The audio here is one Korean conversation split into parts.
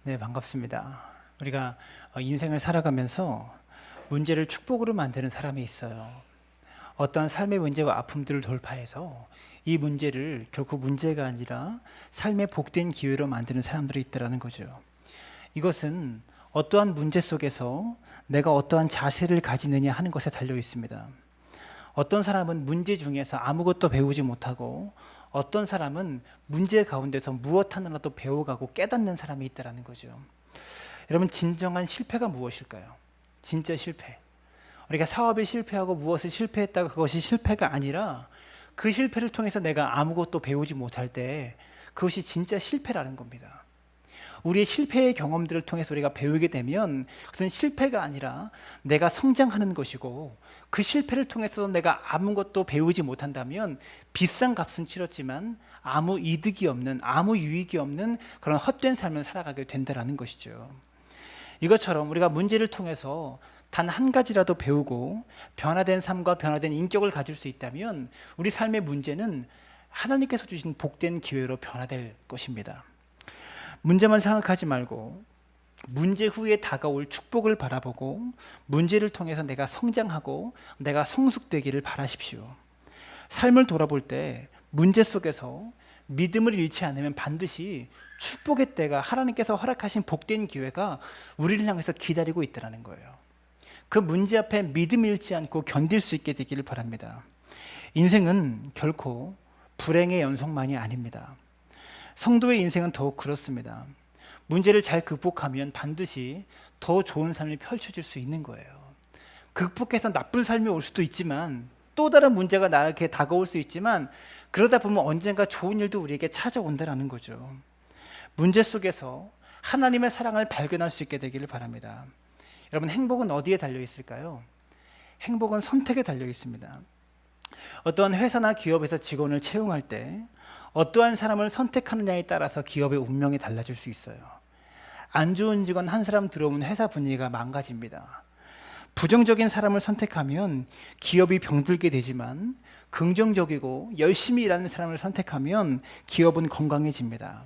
네, 반갑습니다. 우리가 인생을 살아가면서 문제를 축복으로 만드는 사람이 있어요. 어떠한 삶의 문제와 아픔들을 돌파해서 이 문제를 결코 문제가 아니라 삶의 복된 기회로 만드는 사람들이 있다는 거죠. 이것은 어떠한 문제 속에서 내가 어떠한 자세를 가지느냐 하는 것에 달려 있습니다. 어떤 사람은 문제 중에서 아무것도 배우지 못하고 어떤 사람은 문제 가운데서 무엇 하나라도 배워가고 깨닫는 사람이 있다는 거죠. 여러분, 진정한 실패가 무엇일까요? 진짜 실패. 우리가 사업에 실패하고 무엇을 실패했다고 그것이 실패가 아니라 그 실패를 통해서 내가 아무것도 배우지 못할 때 그것이 진짜 실패라는 겁니다. 우리의 실패의 경험들을 통해서 우리가 배우게 되면 그것은 실패가 아니라 내가 성장하는 것이고, 그 실패를 통해서 내가 아무것도 배우지 못한다면 비싼 값은 치렀지만 아무 이득이 없는, 아무 유익이 없는 그런 헛된 삶을 살아가게 된다는 것이죠. 이것처럼 우리가 문제를 통해서 단 한 가지라도 배우고 변화된 삶과 변화된 인격을 가질 수 있다면 우리 삶의 문제는 하나님께서 주신 복된 기회로 변화될 것입니다. 문제만 생각하지 말고 문제 후에 다가올 축복을 바라보고 문제를 통해서 내가 성장하고 내가 성숙되기를 바라십시오. 삶을 돌아볼 때 문제 속에서 믿음을 잃지 않으면 반드시 축복의 때가, 하나님께서 허락하신 복된 기회가 우리를 향해서 기다리고 있다는 거예요. 그 문제 앞에 믿음 잃지 않고 견딜 수 있게 되기를 바랍니다. 인생은 결코 불행의 연속만이 아닙니다. 성도의 인생은 더욱 그렇습니다. 문제를 잘 극복하면 반드시 더 좋은 삶이 펼쳐질 수 있는 거예요. 극복해서 나쁜 삶이 올 수도 있지만, 또 다른 문제가 나에게 다가올 수 있지만, 그러다 보면 언젠가 좋은 일도 우리에게 찾아온다는 거죠. 문제 속에서 하나님의 사랑을 발견할 수 있게 되기를 바랍니다. 여러분, 행복은 어디에 달려 있을까요? 행복은 선택에 달려 있습니다. 어떠한 회사나 기업에서 직원을 채용할 때 어떠한 사람을 선택하느냐에 따라서 기업의 운명이 달라질 수 있어요. 안 좋은 직원 한 사람 들어오면 회사 분위기가 망가집니다. 부정적인 사람을 선택하면 기업이 병들게 되지만, 긍정적이고 열심히 일하는 사람을 선택하면 기업은 건강해집니다.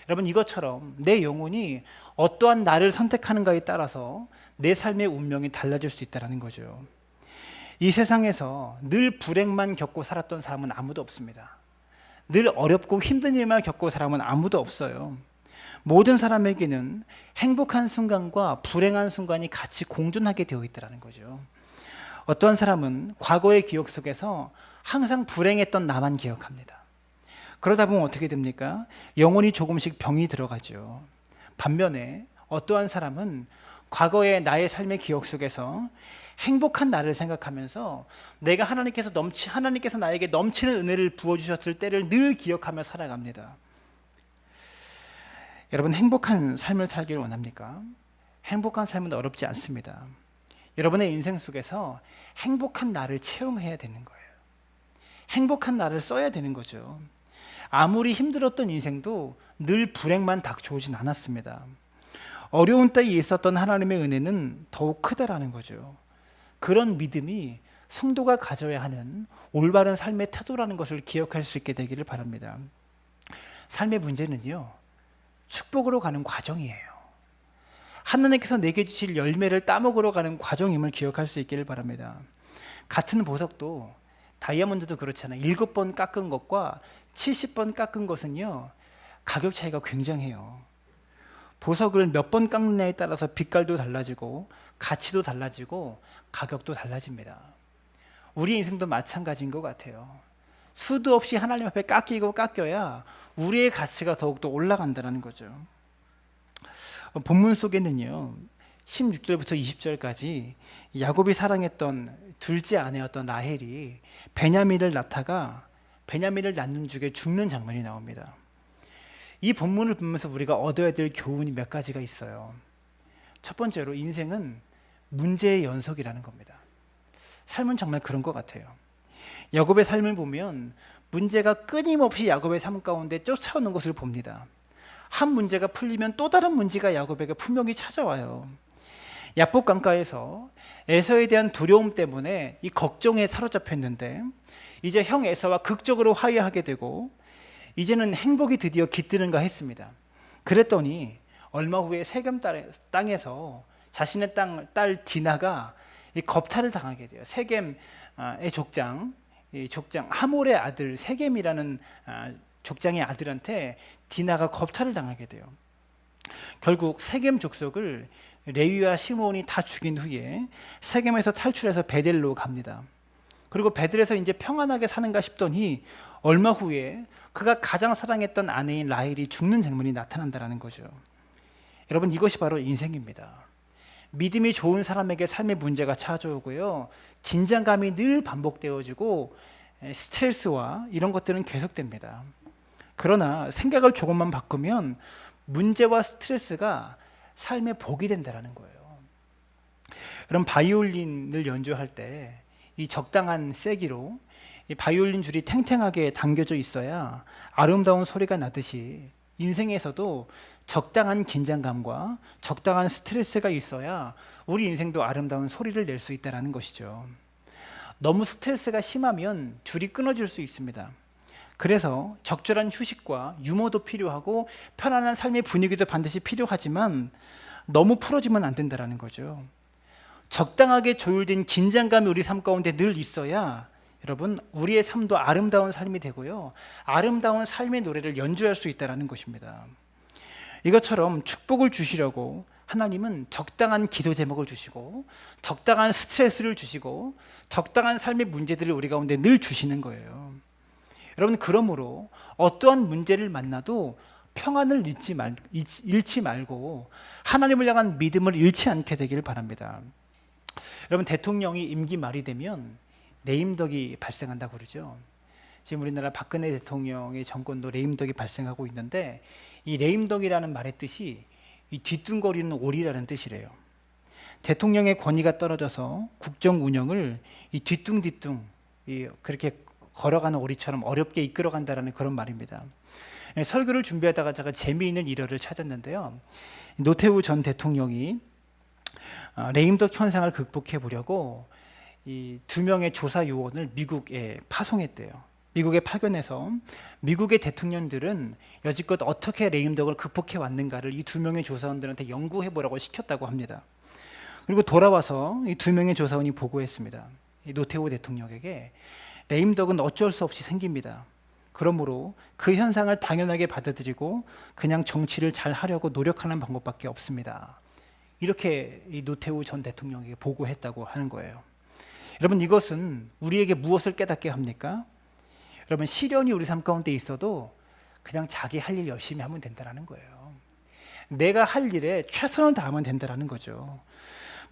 여러분, 이것처럼 내 영혼이 어떠한 나를 선택하는가에 따라서 내 삶의 운명이 달라질 수 있다는 거죠. 이 세상에서 늘 불행만 겪고 살았던 사람은 아무도 없습니다. 늘 어렵고 힘든 일만 겪고 사람은 아무도 없어요. 모든 사람에게는 행복한 순간과 불행한 순간이 같이 공존하게 되어 있다는 거죠. 어떠한 사람은 과거의 기억 속에서 항상 불행했던 나만 기억합니다. 그러다 보면 어떻게 됩니까? 영혼이 조금씩 병이 들어가죠. 반면에 어떠한 사람은 과거의 나의 삶의 기억 속에서 행복한 나를 생각하면서 내가 하나님께서 나에게 넘치는 은혜를 부어주셨을 때를 늘 기억하며 살아갑니다. 여러분, 행복한 삶을 살기를 원합니까? 행복한 삶은 어렵지 않습니다. 여러분의 인생 속에서 행복한 나를 채용해야 되는 거예요. 행복한 나를 써야 되는 거죠. 아무리 힘들었던 인생도 늘 불행만 닥쳐오진 않았습니다. 어려운 때에 있었던 하나님의 은혜는 더욱 크다라는 거죠. 그런 믿음이 성도가 가져야 하는 올바른 삶의 태도라는 것을 기억할 수 있게 되기를 바랍니다. 삶의 문제는요, 축복으로 가는 과정이에요. 하나님께서 내게 주실 열매를 따먹으러 가는 과정임을 기억할 수 있기를 바랍니다. 같은 보석도, 다이아몬드도 그렇잖아요. 7번 깎은 것과 70번 깎은 것은요, 가격 차이가 굉장해요. 보석을 몇 번 깎느냐에 따라서 빛깔도 달라지고 가치도 달라지고 가격도 달라집니다. 우리 인생도 마찬가지인 것 같아요. 수도 없이 하나님 앞에 깎이고 깎여야 우리의 가치가 더욱더 올라간다는 거죠. 본문 속에는요, 16절부터 20절까지 야곱이 사랑했던 둘째 아내였던 라헬이 베냐민을 낳는 중에 죽는 장면이 나옵니다. 이 본문을 보면서 우리가 얻어야 될 교훈이 몇 가지가 있어요. 첫 번째로, 인생은 문제의 연속이라는 겁니다. 삶은 정말 그런 것 같아요. 야곱의 삶을 보면 문제가 끊임없이 야곱의 삶 가운데 쫓아오는 것을 봅니다. 한 문제가 풀리면 또 다른 문제가 야곱에게 분명히 찾아와요. 야복 강가에서 에서에 대한 두려움 때문에 이 걱정에 사로잡혔는데, 이제 형 에서와 극적으로 화해하게 되고 이제는 행복이 드디어 깃드는가 했습니다. 그랬더니 얼마 후에 세겜 땅에서 자신의 딸 디나가 이 겁탈을 당하게 돼요. 세겜의 족장, 이 족장 하몰의 아들 세겜이라는 족장의 아들한테 디나가 겁탈을 당하게 돼요. 결국 세겜 족속을 레위와 시므온이 다 죽인 후에 세겜에서 탈출해서 베델로 갑니다. 그리고 베델에서 이제 평안하게 사는가 싶더니 얼마 후에 그가 가장 사랑했던 아내인 라헬이 죽는 장면이 나타난다는 거죠. 여러분, 이것이 바로 인생입니다. 믿음이 좋은 사람에게 삶의 문제가 찾아오고요, 긴장감이 늘 반복되어지고 스트레스와 이런 것들은 계속됩니다. 그러나 생각을 조금만 바꾸면 문제와 스트레스가 삶의 복이 된다는 거예요. 여러분, 바이올린을 연주할 때 이 적당한 세기로 이 바이올린 줄이 탱탱하게 당겨져 있어야 아름다운 소리가 나듯이 인생에서도 적당한 긴장감과 적당한 스트레스가 있어야 우리 인생도 아름다운 소리를 낼 수 있다는 것이죠. 너무 스트레스가 심하면 줄이 끊어질 수 있습니다. 그래서 적절한 휴식과 유머도 필요하고 편안한 삶의 분위기도 반드시 필요하지만 너무 풀어지면 안 된다는 거죠. 적당하게 조율된 긴장감이 우리 삶 가운데 늘 있어야 여러분, 우리의 삶도 아름다운 삶이 되고요, 아름다운 삶의 노래를 연주할 수 있다는 것입니다. 이것처럼 축복을 주시려고 하나님은 적당한 기도 제목을 주시고 적당한 스트레스를 주시고 적당한 삶의 문제들을 우리 가운데 늘 주시는 거예요. 여러분, 그러므로 어떠한 문제를 만나도 평안을 잃지 말고 하나님을 향한 믿음을 잃지 않게 되기를 바랍니다. 여러분, 대통령이 임기 말이 되면 레임덕이 발생한다고 그러죠. 지금 우리나라 박근혜 대통령의 정권도 레임덕이 발생하고 있는데, 이 레임덕이라는 말의 뜻이 이 뒤뚱거리는 오리라는 뜻이래요. 대통령의 권위가 떨어져서 국정 운영을 이 뒤뚱뒤뚱 그렇게 걸어가는 오리처럼 어렵게 이끌어간다라는 그런 말입니다. 설교를 준비하다가 제가 재미있는 일화를 찾았는데요, 노태우 전 대통령이 레임덕 현상을 극복해 보려고 이 2명의 조사 요원을 미국에 파송했대요. 미국에 파견해서 미국의 대통령들은 여지껏 어떻게 레임덕을 극복해 왔는가를 이 2명의 조사원들한테 연구해 보라고 시켰다고 합니다. 그리고 돌아와서 이 2명의 조사원이 보고했습니다. 이 노태우 대통령에게 레임덕은 어쩔 수 없이 생깁니다. 그러므로 그 현상을 당연하게 받아들이고 그냥 정치를 잘 하려고 노력하는 방법밖에 없습니다. 이렇게 이 노태우 전 대통령에게 보고했다고 하는 거예요. 여러분, 이것은 우리에게 무엇을 깨닫게 합니까? 여러분, 시련이 우리 삶 가운데 있어도 그냥 자기 할 일 열심히 하면 된다는 거예요. 내가 할 일에 최선을 다하면 된다는 거죠.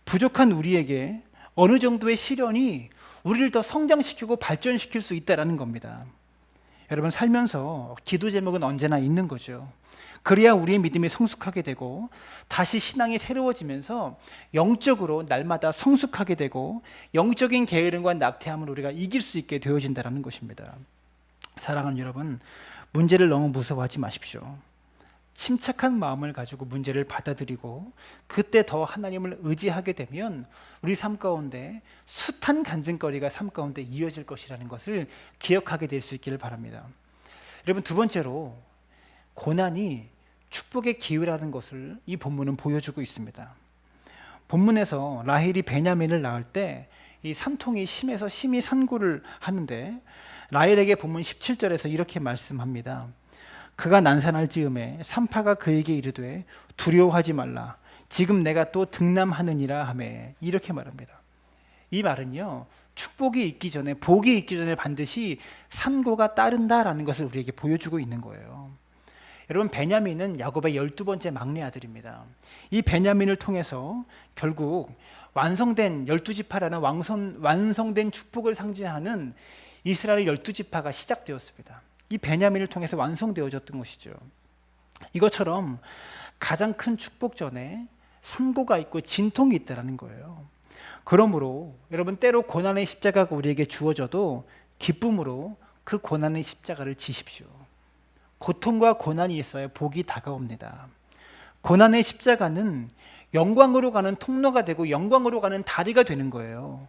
부족한 우리에게 어느 정도의 시련이 우리를 더 성장시키고 발전시킬 수 있다는 겁니다. 여러분, 살면서 기도 제목은 언제나 있는 거죠. 그래야 우리의 믿음이 성숙하게 되고 다시 신앙이 새로워지면서 영적으로 날마다 성숙하게 되고 영적인 게으름과 낙태함을 우리가 이길 수 있게 되어진다는 것입니다. 사랑하는 여러분, 문제를 너무 무서워하지 마십시오. 침착한 마음을 가지고 문제를 받아들이고 그때 더 하나님을 의지하게 되면 우리 삶 가운데 숱한 간증거리가 삶 가운데 이어질 것이라는 것을 기억하게 될 수 있기를 바랍니다. 여러분, 두 번째로 고난이 축복의 기회라는 것을 이 본문은 보여주고 있습니다. 본문에서 라헬이 베냐민을 낳을 때 이 산통이 심해서 심히 산고를 하는데, 라헬에게 본문 17절에서 이렇게 말씀합니다. 그가 난산할 즈음에 산파가 그에게 이르되 두려워하지 말라, 지금 내가 또 등남하느니라 하매, 이렇게 말합니다. 이 말은요, 축복이 있기 전에, 복이 있기 전에 반드시 산고가 따른다라는 것을 우리에게 보여주고 있는 거예요. 여러분, 베냐민은 야곱의 12번째 막내 아들입니다. 이 베냐민을 통해서 결국 완성된 12지파라는 완성된 축복을 상징하는 이스라엘 12지파가 시작되었습니다. 이 베냐민을 통해서 완성되어졌던 것이죠. 이것처럼 가장 큰 축복 전에 산고가 있고 진통이 있다는 거예요. 그러므로 여러분, 때로 고난의 십자가가 우리에게 주어져도 기쁨으로 그 고난의 십자가를 지십시오. 고통과 고난이 있어야 복이 다가옵니다. 고난의 십자가는 영광으로 가는 통로가 되고 영광으로 가는 다리가 되는 거예요.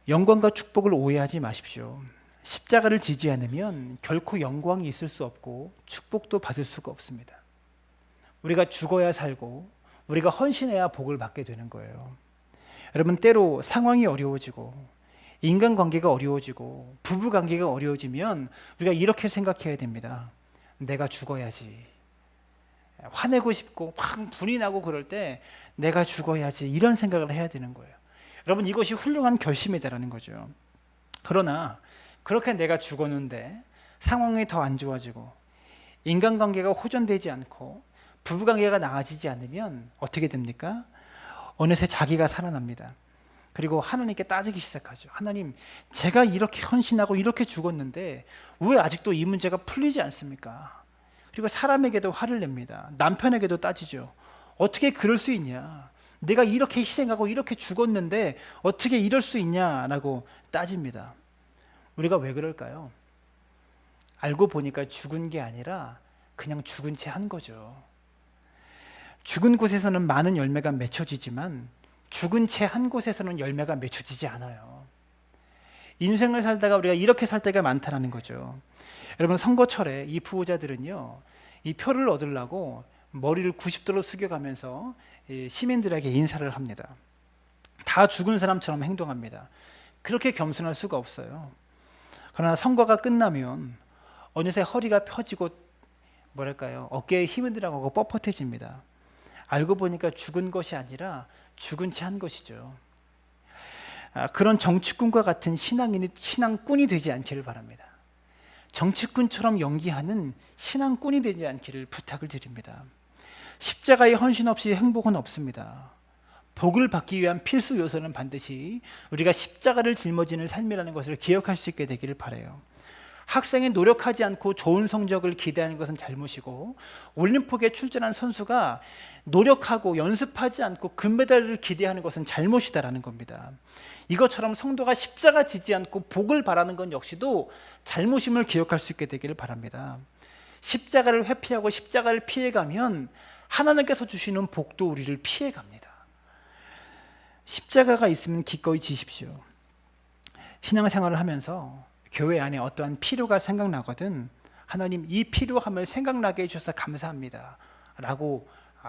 영광과 축복을 오해하지 마십시오. 십자가를 지지 않으면 결코 영광이 있을 수 없고 축복도 받을 수가 없습니다. 우리가 죽어야 살고 우리가 헌신해야 복을 받게 되는 거예요. 여러분, 때로 상황이 어려워지고 인간관계가 어려워지고 부부관계가 어려워지면 우리가 이렇게 생각해야 됩니다. 내가 죽어야지. 화내고 싶고 막 분이 나고 그럴 때 내가 죽어야지, 이런 생각을 해야 되는 거예요. 여러분, 이것이 훌륭한 결심이다라는 거죠. 그러나 그렇게 내가 죽었는데 상황이 더 안 좋아지고 인간관계가 호전되지 않고 부부관계가 나아지지 않으면 어떻게 됩니까? 어느새 자기가 살아납니다. 그리고 하나님께 따지기 시작하죠. 하나님, 제가 이렇게 헌신하고 이렇게 죽었는데 왜 아직도 이 문제가 풀리지 않습니까? 그리고 사람에게도 화를 냅니다. 남편에게도 따지죠. 어떻게 그럴 수 있냐? 내가 이렇게 희생하고 이렇게 죽었는데 어떻게 이럴 수 있냐라고 따집니다. 우리가 왜 그럴까요? 알고 보니까 죽은 게 아니라 그냥 죽은 채 한 거죠. 죽은 곳에서는 많은 열매가 맺혀지지만 죽은 채 한 곳에서는 열매가 맺혀지지 않아요. 인생을 살다가 우리가 이렇게 살 때가 많다는 거죠. 여러분, 선거철에 이 부호자들은요, 이 표를 얻으려고 머리를 90도로 숙여가면서 시민들에게 인사를 합니다. 다 죽은 사람처럼 행동합니다. 그렇게 겸손할 수가 없어요. 그러나 선거가 끝나면 어느새 허리가 펴지고 어깨에 힘이 들어가고 뻣뻣해집니다. 알고 보니까 죽은 것이 아니라 죽은 채 한 것이죠. 그런 정치꾼과 같은 신앙꾼이 되지 않기를 바랍니다. 정치꾼처럼 연기하는 신앙꾼이 되지 않기를 부탁을 드립니다. 십자가의 헌신 없이 행복은 없습니다. 복을 받기 위한 필수 요소는 반드시 우리가 십자가를 짊어지는 삶이라는 것을 기억할 수 있게 되기를 바라요. 학생이 노력하지 않고 좋은 성적을 기대하는 것은 잘못이고, 올림픽에 출전한 선수가 노력하고 연습하지 않고 금메달을 기대하는 것은 잘못이다라는 겁니다. 이것처럼 성도가 십자가 지지 않고 복을 바라는 건 역시도 잘못임을 기억할 수 있게 되기를 바랍니다. 십자가를 회피하고 십자가를 피해가면 하나님께서 주시는 복도 우리를 피해갑니다. 십자가가 있으면 기꺼이 지십시오. 신앙생활을 하면서 교회 안에 어떠한 필요가 생각나거든 하나님, 이 필요함을 생각나게 해주셔서 감사합니다 라고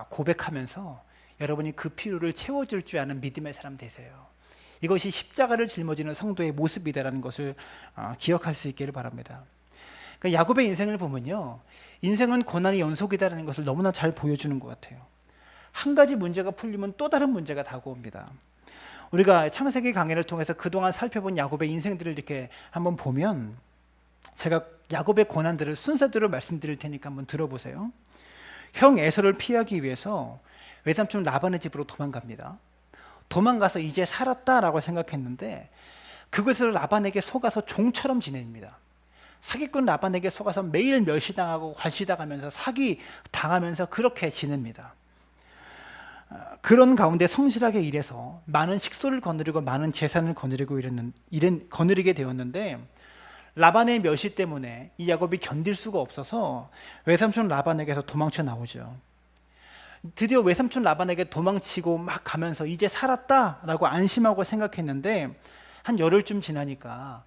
고백하면서 여러분이 그 필요를 채워줄 줄 아는 믿음의 사람 되세요. 이것이 십자가를 짊어지는 성도의 모습이다라는 것을 기억할 수 있기를 바랍니다. 그러니까 야곱의 인생을 보면요, 인생은 고난의 연속이다라는 것을 너무나 잘 보여주는 것 같아요. 한 가지 문제가 풀리면 또 다른 문제가 다가옵니다. 우리가 창세기 강해를 통해서 그동안 살펴본 야곱의 인생들을 이렇게 한번 보면, 제가 야곱의 고난들을 순서대로 말씀드릴 테니까 한번 들어보세요. 형 에서를 피하기 위해서 외삼촌 라반의 집으로 도망갑니다. 도망가서 이제 살았다라고 생각했는데 그곳에서 라반에게 속아서 종처럼 지냅니다. 사기꾼 라반에게 속아서 매일 멸시당하고 괄시당하면서 사기 당하면서 그렇게 지냅니다. 그런 가운데 성실하게 일해서 많은 식소를 거느리고 많은 재산을 거느리게 되었는데, 라반의 멸시 때문에 이 야곱이 견딜 수가 없어서 외삼촌 라반에게서 도망쳐 나오죠. 드디어 외삼촌 라반에게 도망치고 막 가면서 이제 살았다라고 안심하고 생각했는데, 한 열흘쯤 지나니까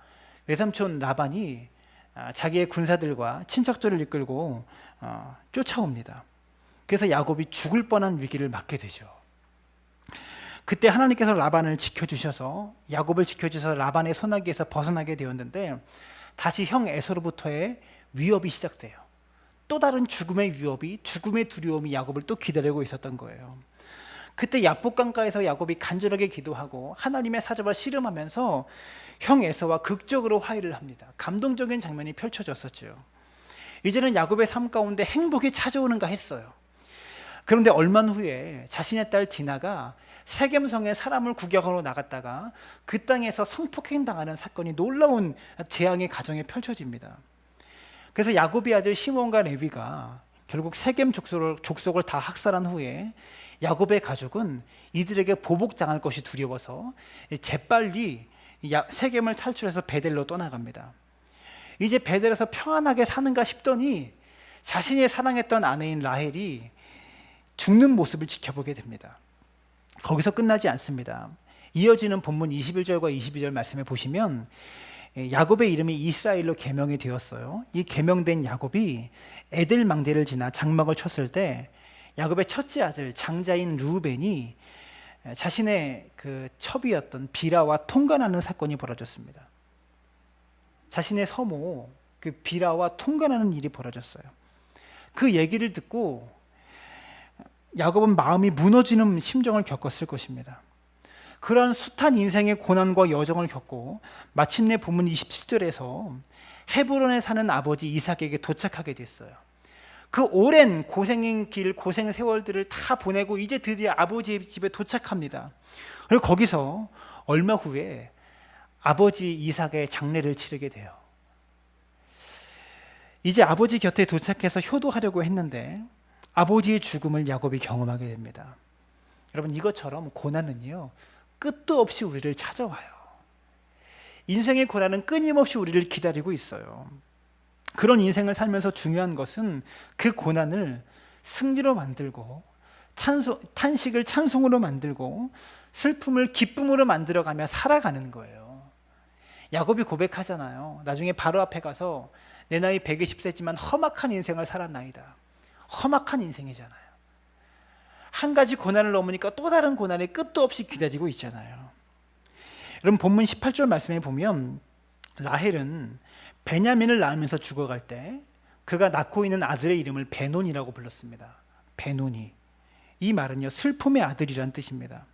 외삼촌 라반이 자기의 군사들과 친척들을 이끌고 쫓아옵니다. 그래서 야곱이 죽을 뻔한 위기를 맞게 되죠. 그때 하나님께서 라반을 지켜주셔서, 야곱을 지켜주셔서 라반의 손아귀에서 벗어나게 되었는데, 다시 형 에서로부터의 위협이 시작돼요. 또 다른 죽음의 위협이, 죽음의 두려움이 야곱을 또 기다리고 있었던 거예요. 그때 야복강가에서 야곱이 간절하게 기도하고 하나님의 사자와 씨름하면서 형 에서와 극적으로 화해를 합니다. 감동적인 장면이 펼쳐졌었죠. 이제는 야곱의 삶 가운데 행복이 찾아오는가 했어요. 그런데 얼마 후에 자신의 딸 디나가 세겜성에 사람을 구경하러 나갔다가 그 땅에서 성폭행당하는 사건이, 놀라운 재앙의 가정에 펼쳐집니다. 그래서 야곱의 아들 시몬과 레위가 결국 세겜 족속을 다 학살한 후에 야곱의 가족은 이들에게 보복당할 것이 두려워서 재빨리 세겜을 탈출해서 베델로 떠나갑니다. 이제 베델에서 평안하게 사는가 싶더니 자신이 사랑했던 아내인 라헬이 죽는 모습을 지켜보게 됩니다. 거기서 끝나지 않습니다. 이어지는 본문 21절과 22절 말씀에 보시면 야곱의 이름이 이스라엘로 개명이 되었어요. 이 개명된 야곱이 에델 망대를 지나 장막을 쳤을 때 야곱의 첫째 아들 장자인 르우벤이 자신의 그 첩이었던 비라와 통간하는 사건이 벌어졌습니다. 자신의 서모 그 비라와 통간하는 일이 벌어졌어요. 그 얘기를 듣고 야곱은 마음이 무너지는 심정을 겪었을 것입니다. 그러한 숱한 인생의 고난과 여정을 겪고 마침내 본문 27절에서 헤브론에 사는 아버지 이삭에게 도착하게 됐어요. 그 오랜 고생의 길, 고생 세월들을 다 보내고 이제 드디어 아버지의 집에 도착합니다. 그리고 거기서 얼마 후에 아버지 이삭의 장례를 치르게 돼요. 이제 아버지 곁에 도착해서 효도하려고 했는데 아버지의 죽음을 야곱이 경험하게 됩니다. 여러분, 이것처럼 고난은요, 끝도 없이 우리를 찾아와요. 인생의 고난은 끊임없이 우리를 기다리고 있어요. 그런 인생을 살면서 중요한 것은 그 고난을 승리로 만들고 탄식을 찬송으로 만들고 슬픔을 기쁨으로 만들어가며 살아가는 거예요. 야곱이 고백하잖아요. 나중에 바로 앞에 가서 내 나이 120세지만 험악한 인생을 살았나이다. 험악한 인생이잖아요. 한 가지 고난을 넘으니까 또 다른 고난이 끝도 없이 기다리고 있잖아요. 여러분, 본문 18절 말씀에 보면 라헬은 베냐민을 낳으면서 죽어갈 때 그가 낳고 있는 아들의 이름을 베논이라고 불렀습니다. 베논이. 이 말은요, 슬픔의 아들이란 뜻입니다.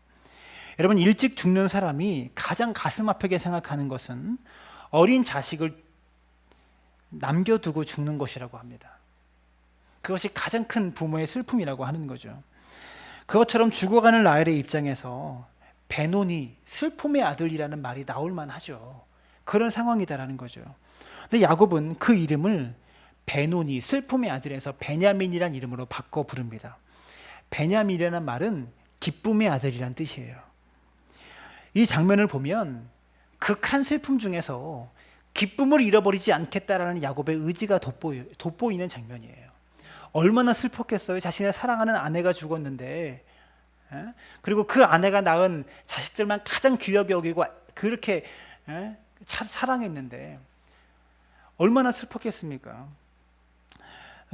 여러분, 일찍 죽는 사람이 가장 가슴 아프게 생각하는 것은 어린 자식을 남겨두고 죽는 것이라고 합니다. 그것이 가장 큰 부모의 슬픔이라고 하는 거죠. 그것처럼 죽어가는 라헬의 입장에서 베논이 슬픔의 아들이라는 말이 나올 만하죠. 그런 상황이다라는 거죠. 근데 야곱은 그 이름을 베논이 슬픔의 아들에서 베냐민이라는 이름으로 바꿔 부릅니다. 베냐민이라는 말은 기쁨의 아들이란 뜻이에요. 이 장면을 보면 극한 슬픔 중에서 기쁨을 잃어버리지 않겠다라는 야곱의 의지가 돋보이는 장면이에요. 얼마나 슬펐겠어요. 자신의 사랑하는 아내가 죽었는데, 그리고 그 아내가 낳은 자식들만 가장 귀하게 여기고 그렇게 사랑했는데 얼마나 슬펐겠습니까?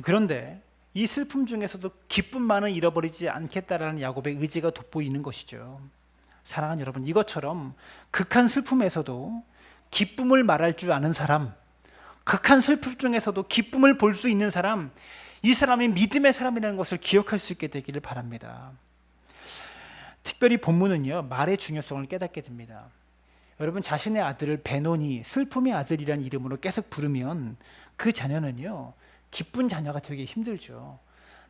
그런데 이 슬픔 중에서도 기쁨만은 잃어버리지 않겠다라는 야곱의 의지가 돋보이는 것이죠. 사랑하는 여러분, 이것처럼 극한 슬픔에서도 기쁨을 말할 줄 아는 사람, 극한 슬픔 중에서도 기쁨을 볼 수 있는 사람, 이 사람이 믿음의 사람이라는 것을 기억할 수 있게 되기를 바랍니다. 특별히 본문은요, 말의 중요성을 깨닫게 됩니다. 여러분, 자신의 아들을 베논이 슬픔의 아들이라는 이름으로 계속 부르면 그 자녀는요, 기쁜 자녀가 되기 힘들죠.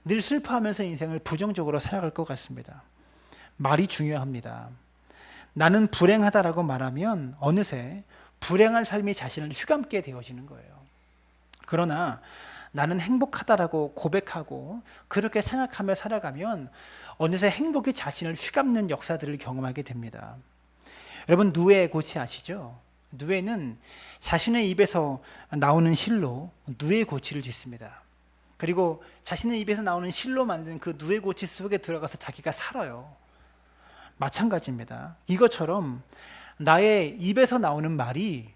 늘 슬퍼하면서 인생을 부정적으로 살아갈 것 같습니다. 말이 중요합니다. 나는 불행하다라고 말하면 어느새 불행한 삶이 자신을 휘감게 되어지는 거예요. 그러나 나는 행복하다라고 고백하고 그렇게 생각하며 살아가면 어느새 행복이 자신을 휘감는 역사들을 경험하게 됩니다. 여러분, 누에 고치 아시죠? 누에는 자신의 입에서 나오는 실로 누에 고치를 짓습니다. 그리고 자신의 입에서 나오는 실로 만든 그 누에 고치 속에 들어가서 자기가 살아요. 마찬가지입니다. 이것처럼 나의 입에서 나오는 말이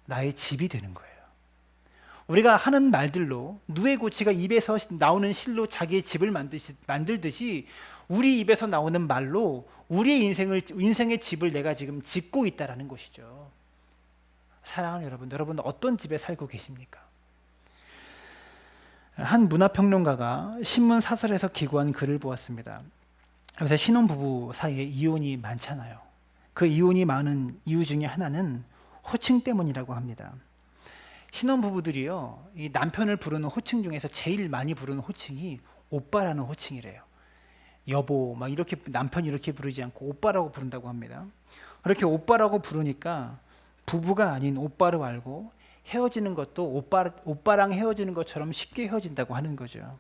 나의 집이 되는 거예요. 우리가 하는 말들로 누에 고치가 입에서 나오는 실로 자기의 집을 만들듯이 우리 입에서 나오는 말로 우리의 인생의 집을 내가 지금 짓고 있다라는 것이죠. 사랑하는 여러분, 여러분 어떤 집에 살고 계십니까? 한 문화평론가가 신문 사설에서 기고한 글을 보았습니다. 요새 신혼부부 사이에 이혼이 많잖아요. 그 이혼이 많은 이유 중에 하나는 호칭 때문이라고 합니다. 신혼부부들이요, 이 남편을 부르는 호칭 중에서 제일 많이 부르는 호칭이 오빠라는 호칭이래요. 여보, 막 이렇게 남편이 이렇게 부르지 않고 오빠라고 부른다고 합니다. 그렇게 오빠라고 부르니까 부부가 아닌 오빠로 알고 헤어지는 것도 오빠랑 헤어지는 것처럼 쉽게 헤어진다고 하는 거죠.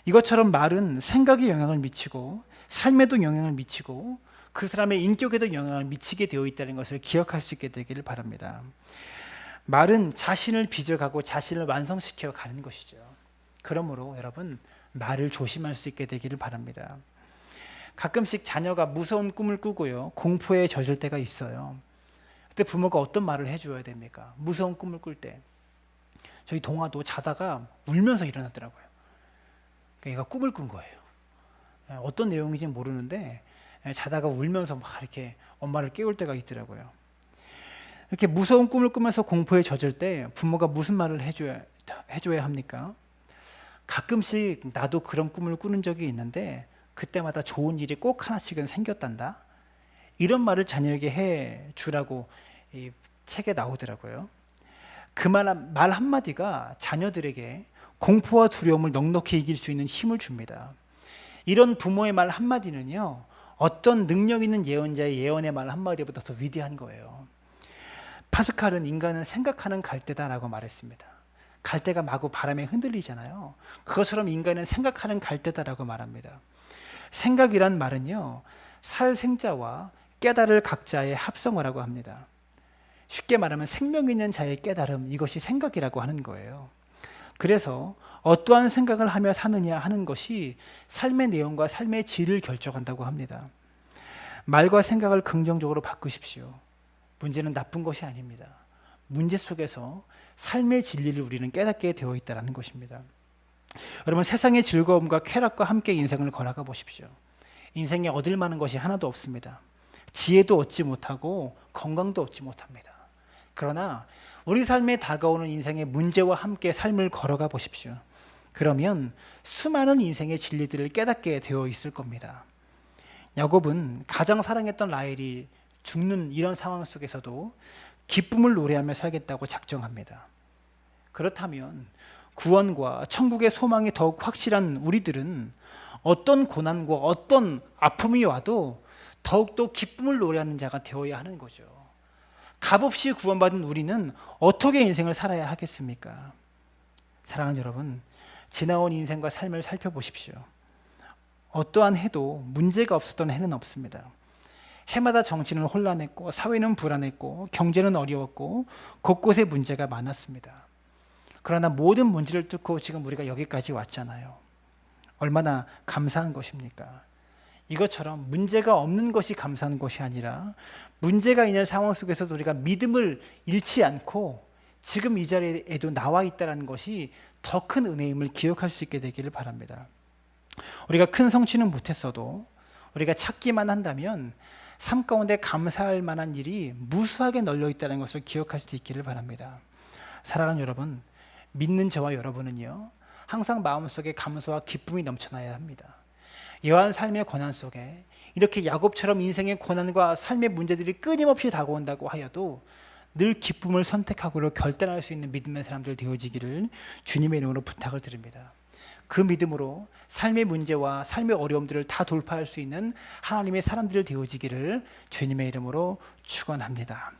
이것처럼 말은 생각에 영향을 미치고 삶에도 영향을 미치고 그 사람의 인격에도 영향을 미치게 되어 있다는 것을 기억할 수 있게 되기를 바랍니다. 말은 자신을 빚어가고 자신을 완성시켜 가는 것이죠. 그러므로 여러분, 말을 조심할 수 있게 되기를 바랍니다. 가끔씩 자녀가 무서운 꿈을 꾸고요, 공포에 젖을 때가 있어요. 그때 부모가 어떤 말을 해줘야 됩니까? 무서운 꿈을 꿀 때 저희 동아도 자다가 울면서 일어났더라고요. 얘가 꿈을 꾼 거예요. 어떤 내용인지 모르는데 자다가 울면서 막 이렇게 엄마를 깨울 때가 있더라고요. 이렇게 무서운 꿈을 꾸면서 공포에 젖을 때 부모가 무슨 말을 해줘야 합니까? 가끔씩 나도 그런 꿈을 꾸는 적이 있는데 그때마다 좋은 일이 꼭 하나씩은 생겼단다. 이런 말을 자녀에게 해 주라고 이 책에 나오더라고요. 그 말 한마디가 자녀들에게 공포와 두려움을 넉넉히 이길 수 있는 힘을 줍니다. 이런 부모의 말 한마디는요, 어떤 능력 있는 예언자의 예언의 말 한마디보다 더 위대한 거예요. 파스칼은 인간은 생각하는 갈대다라고 말했습니다. 갈대가 마구 바람에 흔들리잖아요. 그것처럼 인간은 생각하는 갈대다라고 말합니다. 생각이란 말은요, 살 생자와 깨달을 각자의 합성어라고 합니다. 쉽게 말하면 생명 있는 자의 깨달음, 이것이 생각이라고 하는 거예요. 그래서 어떠한 생각을 하며 사느냐 하는 것이 삶의 내용과 삶의 질을 결정한다고 합니다. 말과 생각을 긍정적으로 바꾸십시오. 문제는 나쁜 것이 아닙니다. 문제 속에서 삶의 진리를 우리는 깨닫게 되어 있다는 것입니다. 여러분, 세상의 즐거움과 쾌락과 함께 인생을 걸어가 보십시오. 인생에 얻을 만한 것이 하나도 없습니다. 지혜도 얻지 못하고 건강도 얻지 못합니다. 그러나 우리 삶에 다가오는 인생의 문제와 함께 삶을 걸어가 보십시오. 그러면 수많은 인생의 진리들을 깨닫게 되어 있을 겁니다. 야곱은 가장 사랑했던 라헬이 죽는 이런 상황 속에서도 기쁨을 노래하며 살겠다고 작정합니다. 그렇다면 구원과 천국의 소망이 더욱 확실한 우리들은 어떤 고난과 어떤 아픔이 와도 더욱더 기쁨을 노래하는 자가 되어야 하는 거죠. 값없이 구원받은 우리는 어떻게 인생을 살아야 하겠습니까? 사랑하는 여러분, 지나온 인생과 삶을 살펴보십시오. 어떠한 해도 문제가 없었던 해는 없습니다. 해마다 정치는 혼란했고, 사회는 불안했고, 경제는 어려웠고, 곳곳에 문제가 많았습니다. 그러나 모든 문제를 뚫고 지금 우리가 여기까지 왔잖아요. 얼마나 감사한 것입니까? 이것처럼 문제가 없는 것이 감사한 것이 아니라 문제가 있는 상황 속에서도 우리가 믿음을 잃지 않고 지금 이 자리에도 나와 있다는 것이 더 큰 은혜임을 기억할 수 있게 되기를 바랍니다. 우리가 큰 성취는 못했어도 우리가 찾기만 한다면 삶 가운데 감사할 만한 일이 무수하게 널려 있다는 것을 기억할 수 있기를 바랍니다. 사랑하는 여러분, 믿는 저와 여러분은요, 항상 마음속에 감사와 기쁨이 넘쳐나야 합니다. 이러한 삶의 고난 속에 이렇게 야곱처럼 인생의 고난과 삶의 문제들이 끊임없이 다가온다고 하여도 늘 기쁨을 선택하고 결단할 수 있는 믿음의 사람들 되어지기를 주님의 이름으로 부탁을 드립니다. 그 믿음으로 삶의 문제와 삶의 어려움들을 다 돌파할 수 있는 하나님의 사람들 되어지기를 주님의 이름으로 축원합니다.